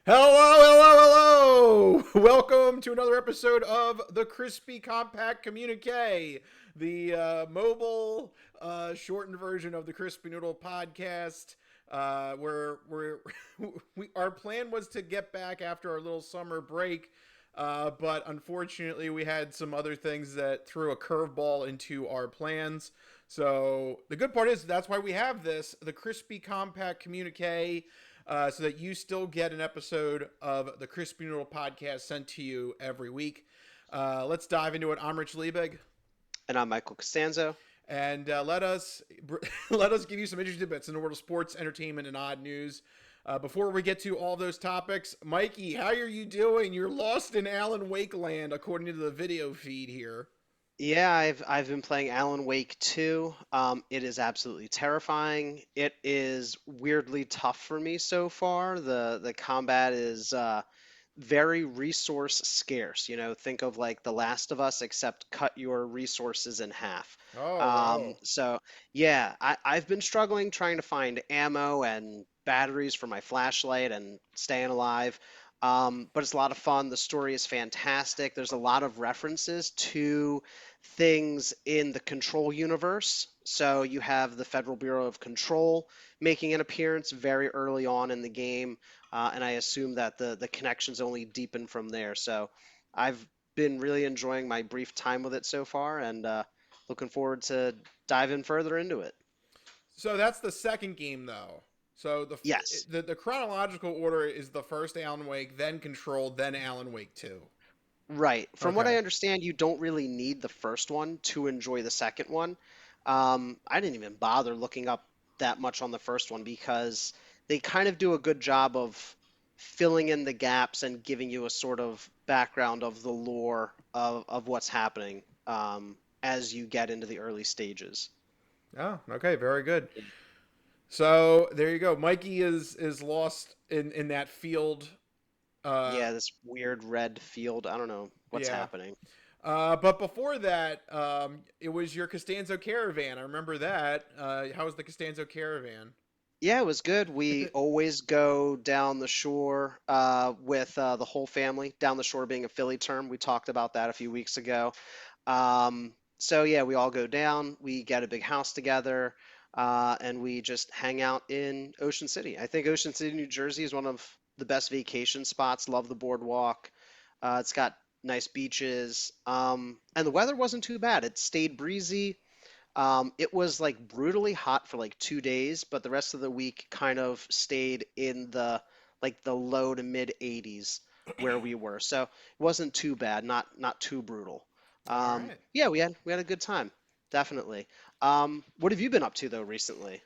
Hello! Welcome to another episode of the Crispy Compact Communiqué, the mobile shortened version of the Crispy Noodle podcast. Where our plan was to get back after our little summer break, but unfortunately we had some other things that threw a curveball into our plans. So the good part is that's why we have this, the Crispy Compact Communique, so that you still get an episode of the Crispy Noodle podcast sent to you every week. Let's dive into it. I'm Rich Liebig, And I'm Michael Costanzo. and let us give you some interesting bits in the world of sports, entertainment, and odd news. Before we get to all those topics, Mikey, how are you doing? You're lost in Alan Wake land, according to the video feed here. Yeah, I've been playing Alan Wake 2. It is absolutely terrifying. It is weirdly tough for me so far. The combat is very resource scarce. Think of like The Last of Us, except cut your resources in half. Oh Um, wow. so yeah, I've been struggling trying to find ammo and batteries for my flashlight and staying alive. But it's a lot of fun. The story is fantastic. There's a lot of references to things in the Control universe. So you have the Federal Bureau of Control making an appearance very early on in the game, and I assume that the connections only deepen from there. So I've been really enjoying my brief time with it so far, and looking forward to diving further into it. So that's the second game, though. So Yes. the chronological order is the first Alan Wake, then Control, then Alan Wake 2. Right. From what I Okay. understand, you don't really need the first one to enjoy the second one. I didn't even bother looking up that much on the first one because they kind of do a good job of filling in the gaps and giving you a sort of background of the lore of what's happening as you get into the early stages. Oh, okay, very good. So there you go. Mikey is lost in that field. Uh, Yeah, this weird red field. I don't know what's yeah. happening. But before that, it was your Costanzo Caravan. I remember that. How was the Costanzo Caravan? Yeah, it was good. We always go down the shore with the whole family. Down the shore being a Philly term. We talked about that a few weeks ago. So yeah, we all go down. We get a big house together, and we just hang out in Ocean City. I think Ocean City, New Jersey, is one of the best vacation spots. Love the boardwalk. It's got nice beaches, and the weather wasn't too bad. It stayed breezy. It was like brutally hot for like 2 days, but the rest of the week kind of stayed in the low to mid 80s where we were. So it wasn't too bad, not too brutal. All right. Yeah, we had a good time, definitely. What have you been up to though recently?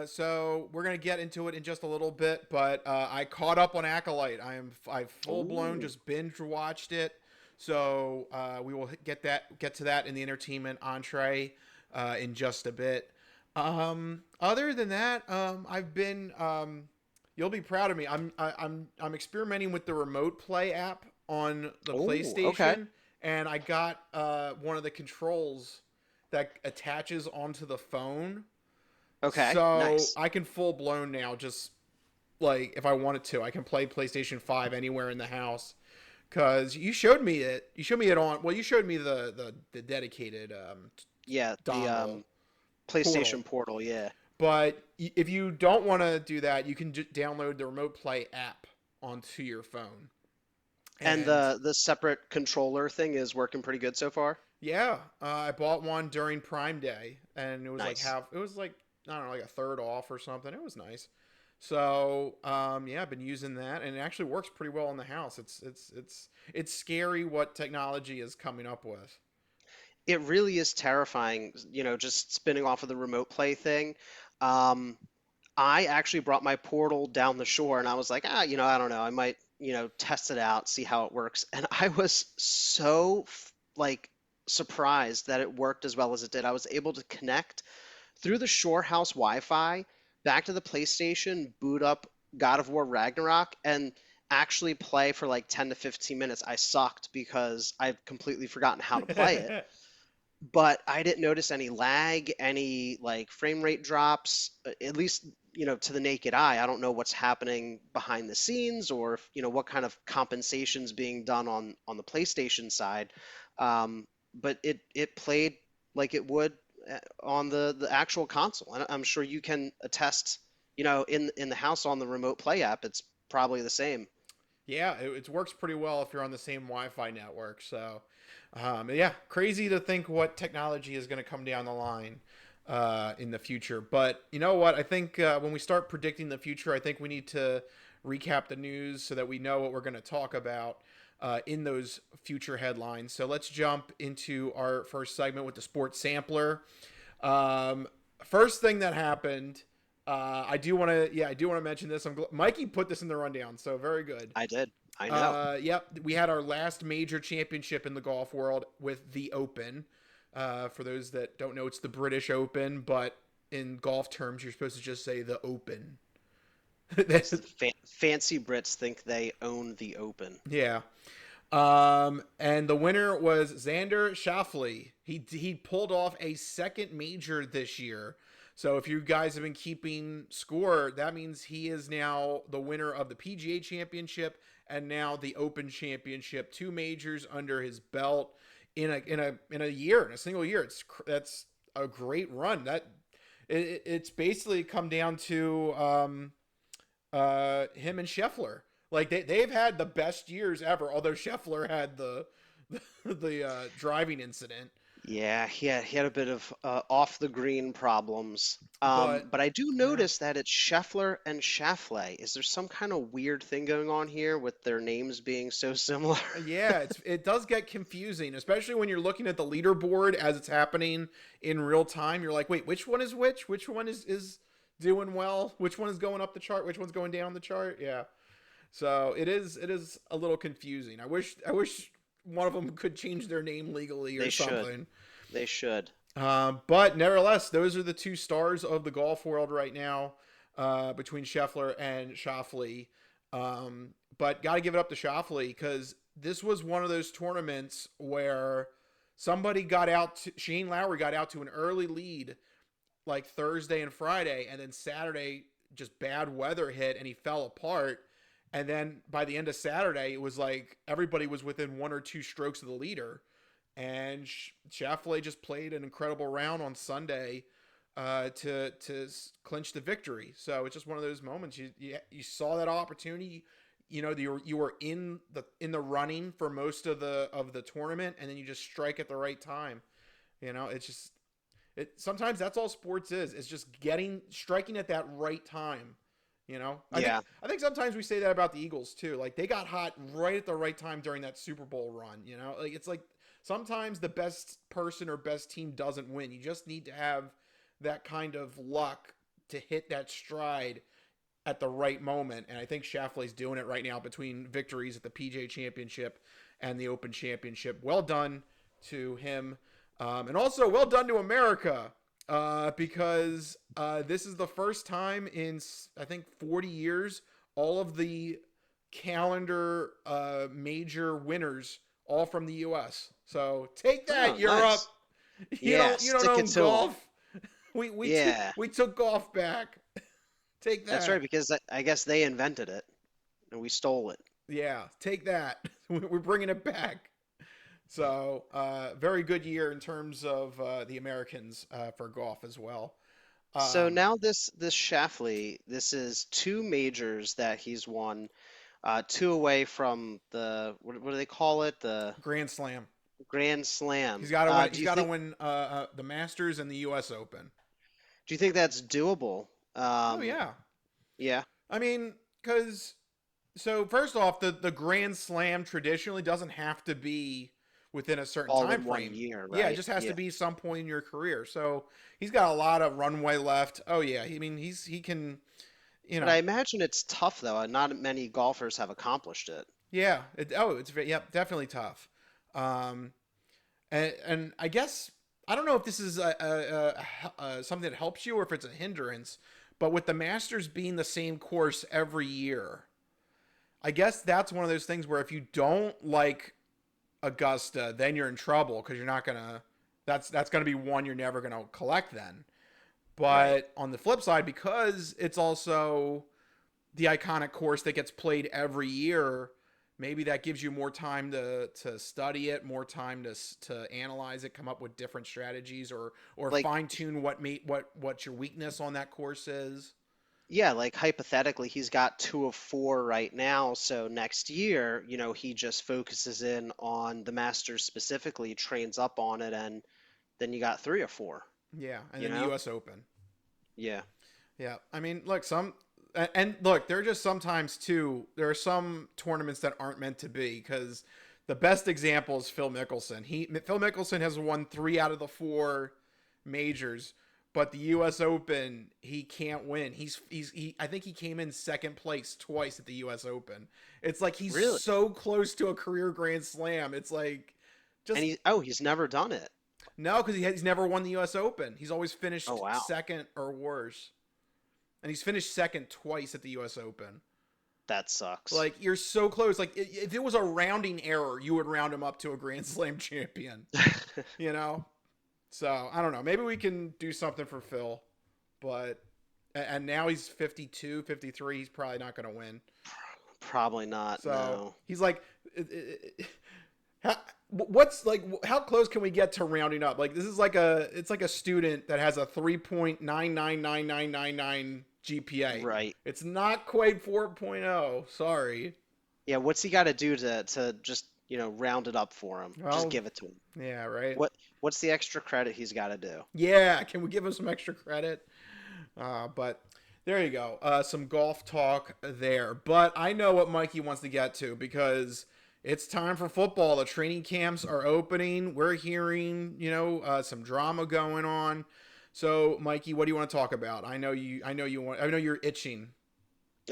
So we're gonna get into it in just a little bit, but I caught up on Acolyte. I've full blown Oh, just binge watched it. So we will get to that in the entertainment entree in just a bit. Other than that, I've been you'll be proud of me. I'm experimenting with the remote play app on the oh, okay, PlayStation, and I got one of the controls that attaches onto the phone, okay, so nice. I can full blown now just like if I wanted to, I can play PlayStation 5 anywhere in the house. Cause you showed me it. You showed me it on. Well, you showed me the dedicated Yeah, the dongle portal. PlayStation Portal, yeah. But if you don't want to do that, you can download the Remote Play app onto your phone. And And the separate controller thing is working pretty good so far. yeah, I bought one during Prime Day, and it was like Nice. half. It was like I don't know, like a third off or something. It was nice. So yeah, I've been using that, and it actually works pretty well in the house. It's scary what technology is coming up with. It really is terrifying, just spinning off of the remote play thing. Um, I actually brought my portal down the shore and I was like, I don't know, I might, test it out, see how it works. And I was so like surprised that it worked as well as it did. I was able to connect through the shore house Wi-Fi back to the PlayStation, boot up God of War Ragnarok, and actually play for like 10 to 15 minutes. I sucked because I've completely forgotten how to play it, but I didn't notice any lag, any like frame rate drops. At least to the naked eye, I don't know what's happening behind the scenes, or if, what kind of compensation's being done on the PlayStation side. But it played like it would on the actual console, and I'm sure you can attest. In the house on the remote play app, it's probably the same. Yeah, it works pretty well if you're on the same Wi-Fi network. So, yeah, crazy to think what technology is going to come down the line in the future. But you know what? I think when we start predicting the future, I think we need to recap the news so that we know what we're going to talk about in those future headlines. So let's jump into our first segment with the sports sampler. Um, First thing that happened. I do want to mention this. Mikey put this in the rundown, so very good. I did. I know. Yep, we had our last major championship in the golf world with the Open. For those that don't know, it's the British Open, but in golf terms, you're supposed to just say the Open. Yes, the fancy Brits think they own the Open. Yeah. And the winner was Xander Schauffele. He pulled off a second major this year. So if you guys have been keeping score, that means he is now the winner of the PGA Championship and now the Open Championship. Two majors under his belt in a year, in a single year. That's a great run. It's basically come down to him and Scheffler. Like they've had the best years ever. Although Scheffler had the driving incident, Yeah, he had a bit of off the green problems. but But I do yeah, notice that it's Scheffler and Schauffele. Is there some kind of weird thing going on here with their names being so similar? yeah, it does get confusing, especially when you're looking at the leaderboard as it's happening in real time. You're like, wait, which one is which? Which one is doing well? Which one is going up the chart? Which one's going down the chart? Yeah. So it is a little confusing. I wish one of them could change their name legally or They should. something. They should. But nevertheless, those are the two stars of the golf world right now, between Scheffler and Schauffele. But got to give it up to Schauffele because this was one of those tournaments where Shane Lowry got out to an early lead like Thursday and Friday, and then Saturday just bad weather hit and he fell apart. And then by the end of Saturday, it was like everybody was within one or two strokes of the leader. And Schauffele just played an incredible round on Sunday to clinch the victory. So it's just one of those moments. You saw that opportunity. You were in the running for most of the tournament, and then you just strike at the right time. It's just sometimes that's all sports is. It's just striking at that right time. I think Yeah. I think sometimes we say that about the Eagles too. Like they got hot right at the right time during that Super Bowl run. Like it's like sometimes the best person or best team doesn't win. You just need to have that kind of luck to hit that stride at the right moment. And I think Schauffele's doing it right now between victories at the PGA Championship and the Open Championship. Well done to him, and also well done to America. Because this is the first time in I think 40 years all of the calendar major winners all from the U.S. So take Oh, that, Europe. nice. You Yeah, don't stick it own to them. golf. We Yeah, we took golf back. Take that's that. right, because I guess they invented it and we stole it. Yeah, take that. We're bringing it back. So, very good year in terms of the Americans for golf as well. So Um, now this Schauffele, this is two majors that he's won, two away from the what do they call it? The Grand Slam. Grand Slam. He's got to win. Do He's you got to think win the Masters and the U.S. Open. do you think that's doable? Oh yeah. Yeah, I mean, because so first off, the Grand Slam traditionally doesn't have to be within a certain all time in one frame. year, Yeah, it right? just has to Yeah. be some point in your career. So he's got a lot of runway left. Oh yeah. I mean, he can. You But I know. imagine it's tough though, and not many golfers have accomplished it. Yeah. Yep. Definitely tough. Um, and I guess I don't know if this is something that helps you or if it's a hindrance, but with the Masters being the same course every year, I guess that's one of those things where if you don't like Augusta, then you're in trouble because you're not gonna. That's gonna be one you're never gonna collect then. Right. But on the flip side, because it's also the iconic course that gets played every year, maybe that gives you more time to study it, more time to analyze it, come up with different strategies, or Like, fine tune what your weakness on that course is. yeah, like hypothetically, he's got two of four right now. So next year, he just focuses in on the Masters specifically, trains up on it, and then you got three or four, Yeah, and you then the know? U.S. Open. Yeah. Yeah, I mean, look, and look, there are just sometimes too. There are some tournaments that aren't meant to be because the best example is Phil Mickelson. Phil Mickelson has won 3 out of the 4 majors, but the U.S. Open he can't win. I think he came in second place twice at the U.S. Open. It's like he's Really? so close to a career Grand Slam. It's like And just he's never done it. no, because he's never won the U.S. Open. He's always Oh, finished wow. second or worse, and he's finished second twice at the U.S. Open. That sucks. Like you're so close. Like if it was a rounding error, you would round him up to a Grand Slam champion. You know. So I don't know. Maybe we can do something for Phil, but and now he's 52, 53. He's probably not going to win. Probably not, So no. he's like, how, what's like? How close can we get to rounding up? Like this is like it's like a student that has a 3.999999 GPA. Right. It's not quite 4.0. Sorry. Yeah, what's he got to do to just, round it up for him? Just Well, give it to him. yeah, right. What's the extra credit he's got to do? Yeah, can we give him some extra credit? But there you go. Some golf talk there. But I know what Mikey wants to get to because it's time for football. The training camps are opening. We're hearing, some drama going on. So, Mikey, what do you want to talk about? I know you. I know you want. I know you're itching.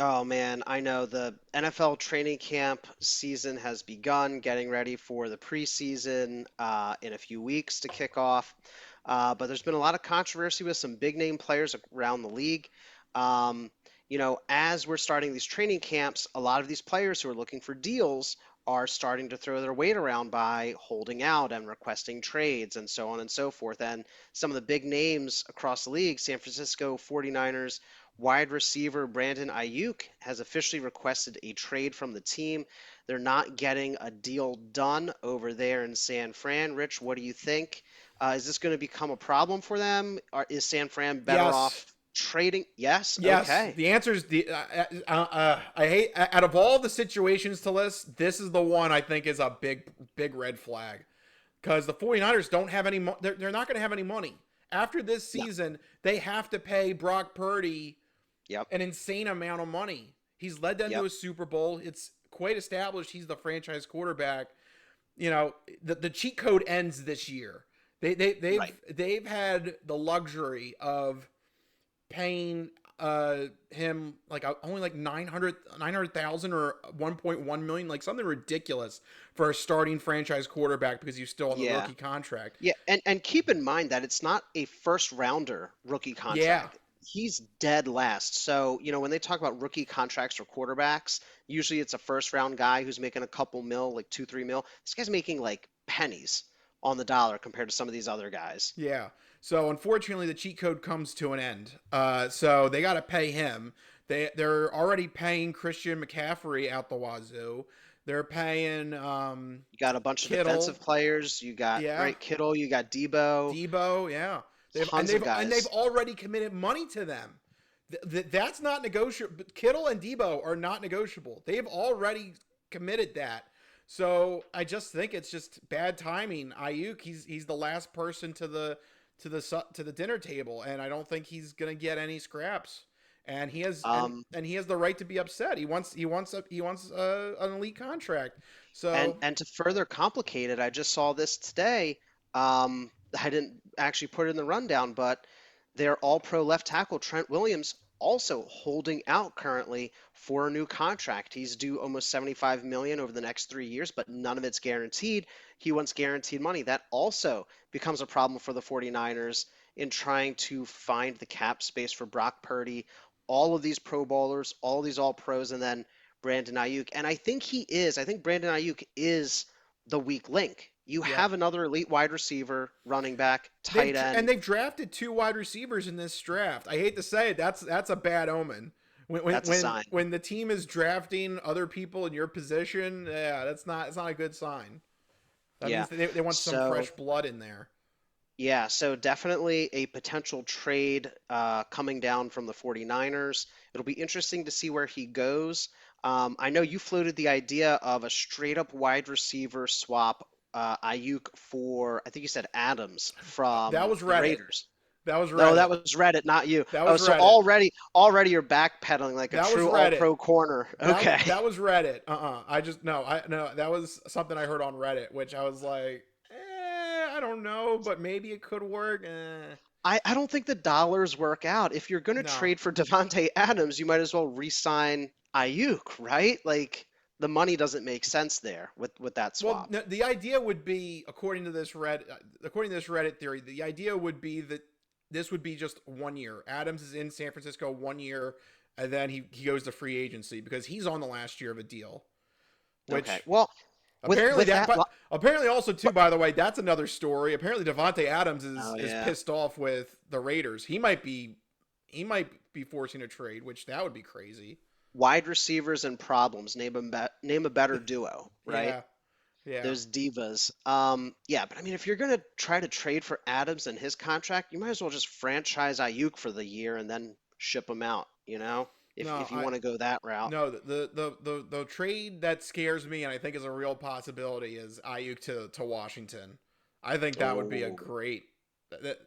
Oh man, I know the NFL training camp season has begun, getting ready for the preseason in a few weeks to kick off. But there's been a lot of controversy with some big name players around the league. Um, as we're starting these training camps, a lot of these players who are looking for deals are starting to throw their weight around by holding out and requesting trades and so on and so forth. And some of the big names across the league, San Francisco 49ers wide receiver Brandon Ayuk has officially requested a trade from the team. They're not getting a deal done over there in San Fran. Rich, what do you think? Is this going to become a problem for them? Or is San Fran better Yes. off trading? Yes. Yes, Okay. the answer is I hate out of all the situations to list, this is the one I think is a big red flag because the 49ers don't have any they're not going to have any money. After this No. season, they have to pay Brock Purdy Yep. an insane amount of money. He's led them to Yep. a Super Bowl. It's quite established he's the franchise quarterback. The cheat code ends this year. Right. They've had the luxury of paying him like only like 900,000 or 1.1 million, like something ridiculous for a starting franchise quarterback because he's still on the Yeah. rookie contract. Yeah, and keep in mind that it's not a first rounder rookie Yeah. contract. He's dead last. So, when they talk about rookie contracts for quarterbacks, usually it's a first round guy who's making a couple mil, like 2, 3 mil. This guy's making like pennies on the dollar compared to some of these other guys. Yeah. So unfortunately, the cheat code comes to an end. So they got to pay him. They're already paying Christian McCaffrey out the wazoo. They're paying You got a bunch of Kittle. defensive players. You got, Yeah. right, Kittle, you got Debo, Debo. Yeah. They've and tons of they've guys. already committed money to them. That's not negotiable. Kittle and Debo are not negotiable. They've already committed that. So I just think it's just bad timing. Ayuk, he's the last person to the dinner table, and I don't think he's gonna get any scraps. And he has Um, and he has the right to be upset. He wants an elite contract. And So and to further complicate it, I just saw this today. I didn't actually put it in the rundown, but their all-pro left tackle Trent Williams also holding out currently for a new contract. He's due almost 75 million over the next 3 years, but none of it's guaranteed. He wants guaranteed money. That also becomes a problem for the 49ers in trying to find the cap space for Brock Purdy, all of these pro bowlers, all of these all pros, and then Brandon Ayuk. And I think Brandon Ayuk is the weak link. You Yep. have another elite wide receiver, running back, tight end. They've drafted two wide receivers in this draft. I hate to say it, that's a bad omen. That's a sign. When the team is drafting other people in your position, yeah, that's not a good sign. That Yeah. means they want some So fresh blood in there. Yeah, so definitely a potential trade coming down from the 49ers. It'll be interesting to see where he goes. I know you floated the idea of a straight up wide receiver swap, Ayuk for, I think you said Adams That from was the Reddit. Raiders. That was No, Reddit. that was Reddit, not you. That Oh, was so Reddit. already you're backpedaling like a That was true Reddit. all-pro corner. Okay. That was Reddit. I just no. I no. That was something I heard on Reddit, which I was like, I don't know, but maybe it could work. I don't think the dollars work out. If you're going to No. trade for Devontae Adams, you might as well re-sign Ayuk, right? Like the money doesn't make sense there with that Well, swap. the idea would be, according to this Reddit theory, the idea would be that this would be just 1 year. Adams is in San Francisco 1 year, and then he goes to free agency because he's on the last year of a deal. Okay. Which Well, apparently with that, but apparently also too. By the way, that's another story. Apparently, Devonte Adams oh is yeah, pissed off with the Raiders. He might be forcing a trade, which that would be crazy. wide receivers and problems. Name a better duo, right? Yeah, yeah. Those divas. Yeah, but I mean, if you're gonna try to trade for Adams and his contract, you might as well just franchise Ayuk for the year and then ship him out. No, If you want to go that route. no. The trade that scares me and I think is a real possibility is Ayuk to Washington. I think that would be a Oh, great. That,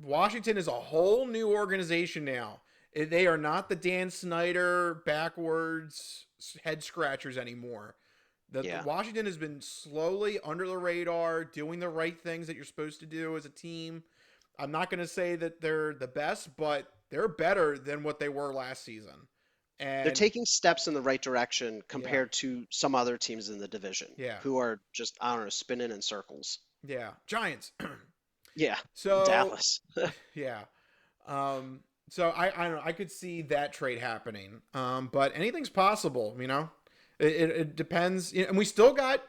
Washington is a whole new organization now. They are not the Dan Snyder backwards head scratchers anymore. The yeah. Washington has been slowly under the radar, doing the right things that you're supposed to do as a team. I'm not going to say that they're the best, but they're better than what they were last season. They're And taking steps in the right direction yeah, compared to some other teams in the division yeah, who are just, I don't know, spinning in circles. yeah. Giants. Yeah, So Dallas. yeah. So I don't know. I could see that trade happening. But anything's possible. It depends. And we still got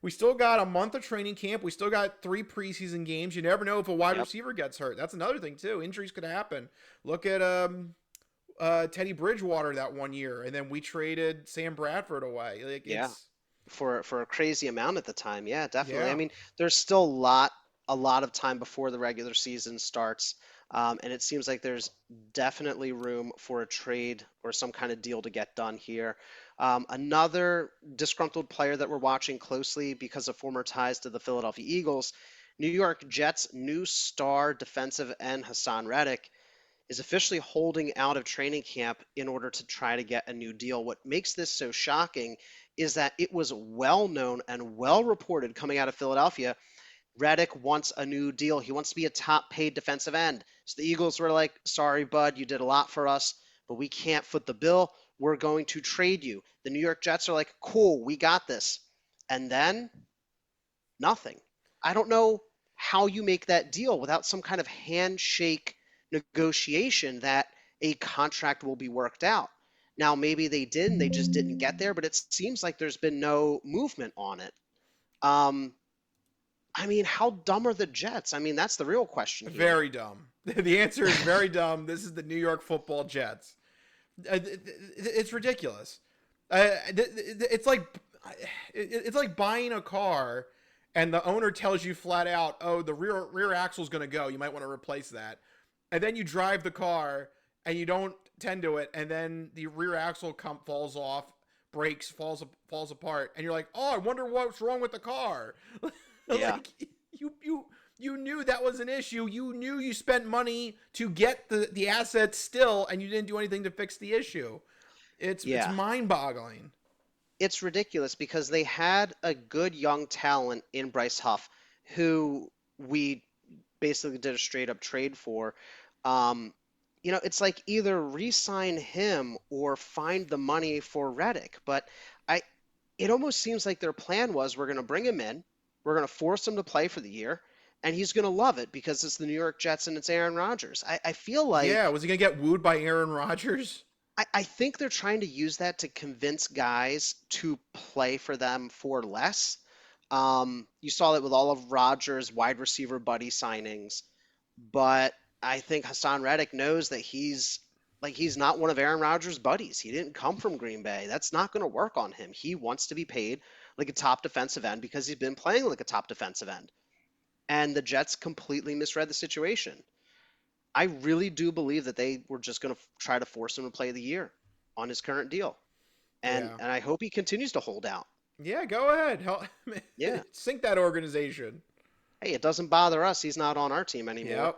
a month of training camp. We still got 3 preseason games. You never know if a wide Yep, receiver gets hurt. That's another thing too. Injuries could happen. Look at Teddy Bridgewater that 1 year, and then we traded Sam Bradford away. Like yeah. it's For a crazy amount at the time. Yeah, definitely. I yeah. mean, there's still a lot of time before the regular season starts. And it seems like there's definitely room for a trade or some kind of deal to get done here. Another disgruntled player that we're watching closely because of former ties to the Philadelphia Eagles, New York Jets' new star defensive end Hassan Reddick is officially holding out of training camp in order to try to get a new deal. What makes this so shocking is that it was well known and well reported coming out of Philadelphia. Reddick wants a new deal. He wants to be a top paid defensive end. So the Eagles were like, sorry, bud, you did a lot for us, but we can't foot the bill. We're going to trade you. The New York Jets are like, cool, we got this. And then nothing. I don't know how you make that deal without some kind of handshake negotiation that a contract will be worked out. Now, maybe they did and they just didn't get there, but it seems like there's been no movement on it. Um, I mean, how dumb are the Jets? I mean, that's the real question here. Very dumb. The answer is very dumb. This is the New York Football Jets. It's ridiculous. It's like buying a car, and the owner tells you flat out, "Oh, the rear axle's going to go. You might want to replace that." And then you drive the car, and you don't tend to it, and then the rear axle falls off, breaks, falls apart, and you're like, "Oh, I wonder what's wrong with the car." Yeah, Like you knew that was an issue. You knew you spent money to get the assets still, and you didn't do anything to fix the issue. It's yeah. mind-boggling. It's ridiculous because they had a good young talent in Bryce Huff, who we basically did a straight up trade for. Um, it's like either re-sign him or find the money for Reddick. But I, it almost seems like their plan was we're going to bring him in, we're going to force him to play for the year, and he's going to love it because it's the New York Jets and it's Aaron Rodgers. I feel Yeah, like was he gonna get wooed by Aaron Rodgers? I think they're trying to use that to convince guys to play for them for less. You saw that with all of Rodgers' wide receiver buddy signings, but I think Hassan Reddick knows that he's not one of Aaron Rodgers' buddies. He didn't come from Green Bay. That's not going to work on him. He wants to be paid like a top defensive end because he's been playing like a top defensive end. And the Jets completely misread the situation. I really do believe that they were just going to try to force him to play the year on his current deal. And Yeah. and I hope he continues to hold out. Yeah, go ahead. Yeah. Sink that organization. Hey, it doesn't bother us. He's not on our team anymore.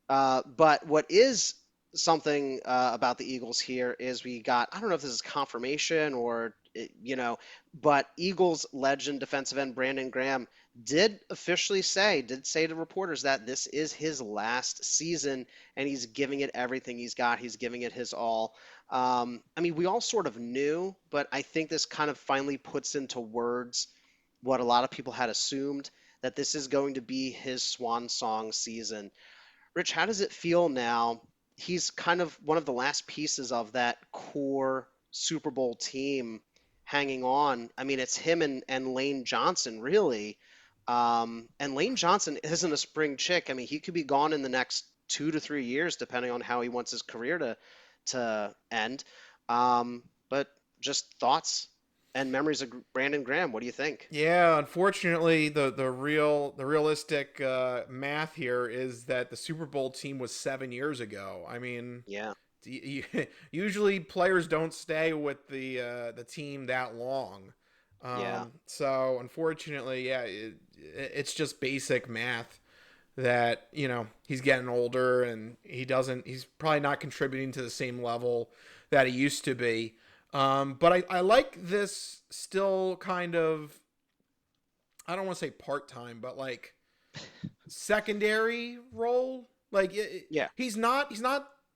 Yep. But what is something about the Eagles here is we got, I don't know if this is confirmation or, but Eagles legend defensive end Brandon Graham did say to reporters that this is his last season and he's giving it everything he's got. He's giving it his all. I mean, we all sort of knew, but I think this kind of finally puts into words what a lot of people had assumed that this is going to be his swan song season. Rich, how does it feel now? He's kind of one of the last pieces of that core Super Bowl team hanging on. I mean, it's him and Lane Johnson, really. And Lane Johnson isn't a spring chick. I mean, he could be gone in the next 2 to 3 years, depending on how he wants his career to end. But just thoughts and memories of Brandon Graham. What do you think? Yeah, unfortunately, the realistic math here is that the Super Bowl team was 7 years ago. I mean, Yeah, usually players don't stay with the team that long. yeah, So unfortunately, yeah, it's just basic math that he's getting older and he's probably not contributing to the same level that he used to be. But I like this still kind of, I don't want to say part time, but like secondary role. Like yeah, he's not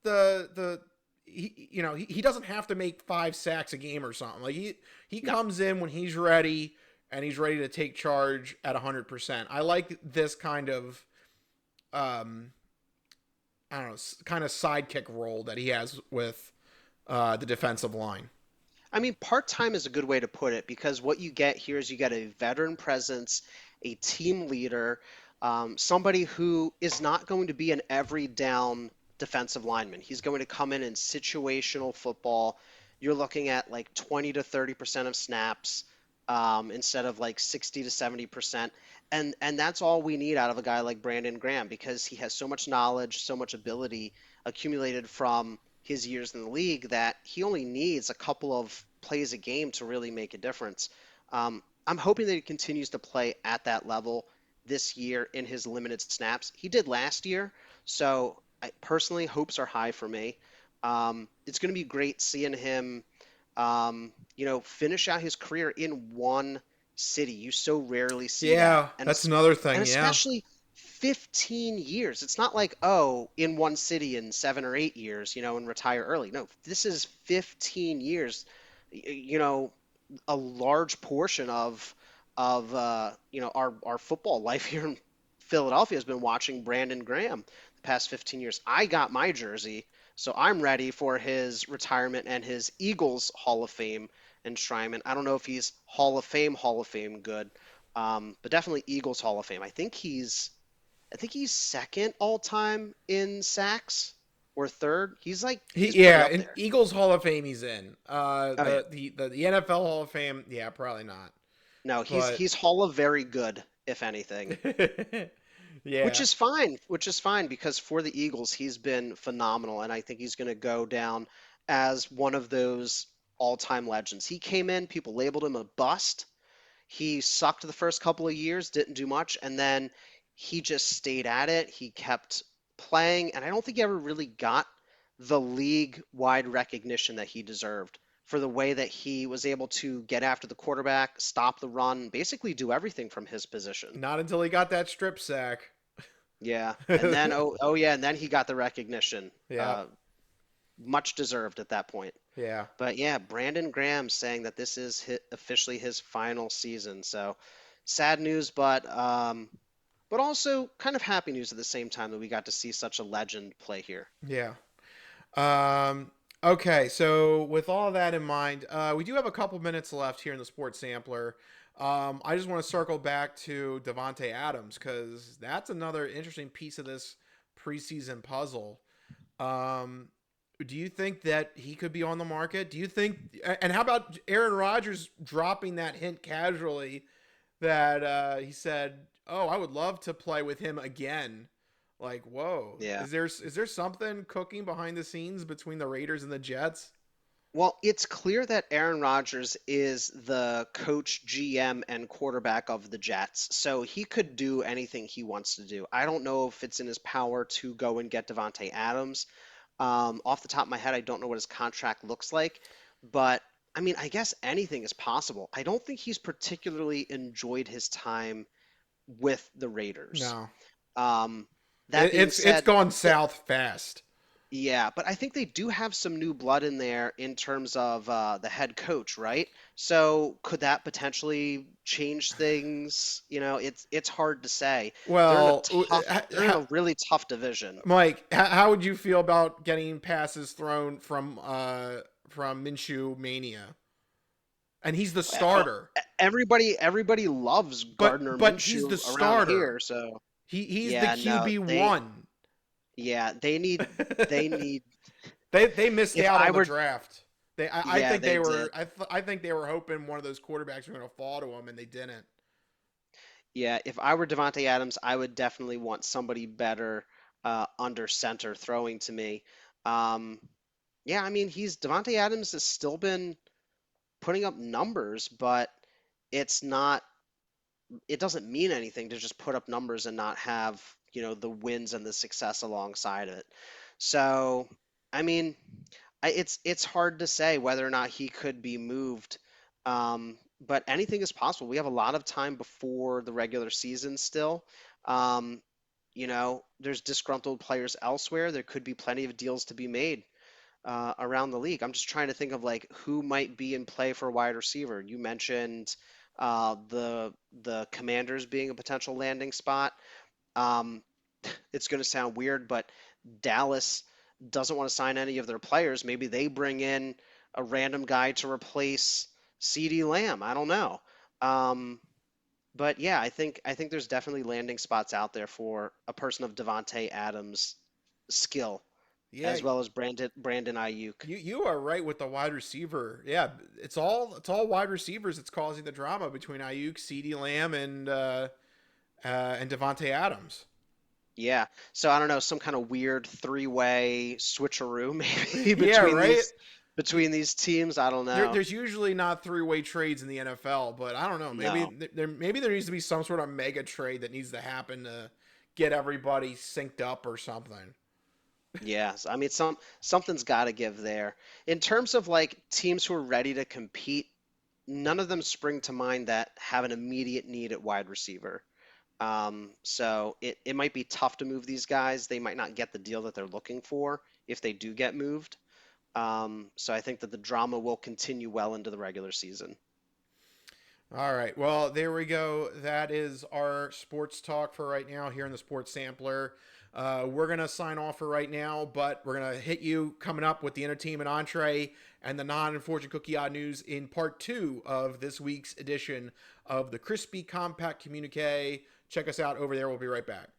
the he doesn't have to make 5 sacks a game or something. Like he no. comes in when he's ready and he's ready to take charge at 100%. I like this kind of um I don't know, kind of sidekick role that he has with the defensive line. I mean, part-time is a good way to put it because what you get here is you get a veteran presence, a team leader, somebody who is not going to be an every down defensive lineman. He's going to come in situational football. You're looking at like 20 to 30% of snaps instead of like 60 to 70%. And that's all we need out of a guy like Brandon Graham because he has so much knowledge, so much ability accumulated from his years in the league that he only needs a couple of plays a game to really make a difference. I'm hoping that he continues to play at that level this year in his limited snaps. He did last year, so personally, hopes are high for me. It's going to be great seeing him, finish out his career in one city. You so rarely see that, Yeah, that's another and thing. Yeah. especially 15 years. It's not like, oh, in one city in 7 or 8 years, and retire early. No, this is 15 years. You know, a large portion of our football life here in Philadelphia has been watching Brandon Graham the past 15 years. I got my jersey, so I'm ready for his retirement and his Eagles Hall of Fame enshrinement. I don't know if he's Hall of Fame good, but definitely Eagles Hall of Fame. I think he's second all time in sacks or third. He's pretty Yeah, up in there. Eagles Hall of Fame he's in. Oh yeah. The NFL Hall of Fame, yeah, probably not. No, he's But he's Hall of Very Good, if anything. Which yeah. is fine, because for the Eagles, he's been phenomenal, and I think he's going to go down as one of those all-time legends. He came in, people labeled him a bust. He sucked the first couple of years, didn't do much, and then he just stayed at it. He kept playing, and I don't think he ever really got the league-wide recognition that he deserved for the way that he was able to get after the quarterback, stop the run, basically do everything from his position. Not until he got that strip sack. Yeah, and then oh yeah, and then he got the recognition, Yeah. much deserved at that point. Yeah. But yeah, Brandon Graham saying that this is officially his final season. So sad news, but also kind of happy news at the same time that we got to see such a legend play here. Yeah. Um Okay, so with all that in mind, we do have a couple minutes left here in the Sports Sampler. I just want to circle back to Devonte Adams because that's another interesting piece of this preseason puzzle. Um, do you think that he could be on the market? Do you think? And how about Aaron Rodgers dropping that hint casually that he said, "Oh, I would love to play with him again." Like, whoa, Yeah. is there something cooking behind the scenes between the Raiders and the Jets? Well, it's clear that Aaron Rodgers is the coach, GM, and quarterback of the Jets, so he could do anything he wants to do. I don't know if it's in his power to go and get Devontae Adams. Off the top of my head, I don't know what his contract looks like, but I mean, I guess anything is possible. I don't think he's particularly enjoyed his time with the Raiders. No, Um, that it, being it's said, gone th- south fast. yeah, but I think they do have some new blood in there in terms of the head coach, right? So could that potentially change things? It's hard to say. They're in a Well, they're in a really tough division. Mike, how would you feel about getting passes thrown from Minshew mania? And he's the Uh, starter, everybody loves Gardner but he's the Minshew around starter. here, so He's the yeah, no, QB1. they need They missed if out I on the were draft. I yeah, think they they did. were I think they were hoping one of those quarterbacks were going to fall to them, and they didn't. Yeah, if I were Devontae Adams, I would definitely want somebody better under center throwing to me. Um, yeah, I mean, he's Devontae Adams has still been putting up numbers, but it's not, it doesn't mean anything to just put up numbers and not have, the wins and the success alongside it. So, I mean, it's hard to say whether or not he could be moved. But anything is possible. We have a lot of time before the regular season still. Um, there's disgruntled players elsewhere. There could be plenty of deals to be made around the league. I'm just trying to think of like who might be in play for a wide receiver. You mentioned the Commanders being a potential landing spot. Um, it's going to sound weird, but Dallas doesn't want to sign any of their players. Maybe they bring in a random guy to replace CeeDee Lamb. I don't know. Um, but yeah, I think there's definitely landing spots out there for a person of Devonte Adams' skill, Yeah, as well as Brandon Ayuk. you are right with the wide receiver. Yeah, it's all wide receivers that's causing the drama between Ayuk, CeeDee Lamb, and Devonte Adams. Yeah. So I don't know, some kind of weird three-way switcheroo maybe Yeah, right. between these teams. I don't know. There's usually not three-way trades in the NFL, but I don't know. No. Maybe there needs to be some sort of mega trade that needs to happen to get everybody synced up or something. Yes. I mean, something's got to give there. In terms of like teams who are ready to compete, none of them spring to mind that have an immediate need at wide receiver. So it might be tough to move these guys. They might not get the deal that they're looking for if they do get moved. So I think that the drama will continue well into the regular season. All right. Well, there we go. That is our sports talk for right now here in the Sports Sampler. We're going to sign off for right now, but we're going to hit you coming up with the entertainment entree and the non and fortune cookie odd news in part two of this week's edition of the Crispy Compact Communique. Check us out over there. We'll be right back.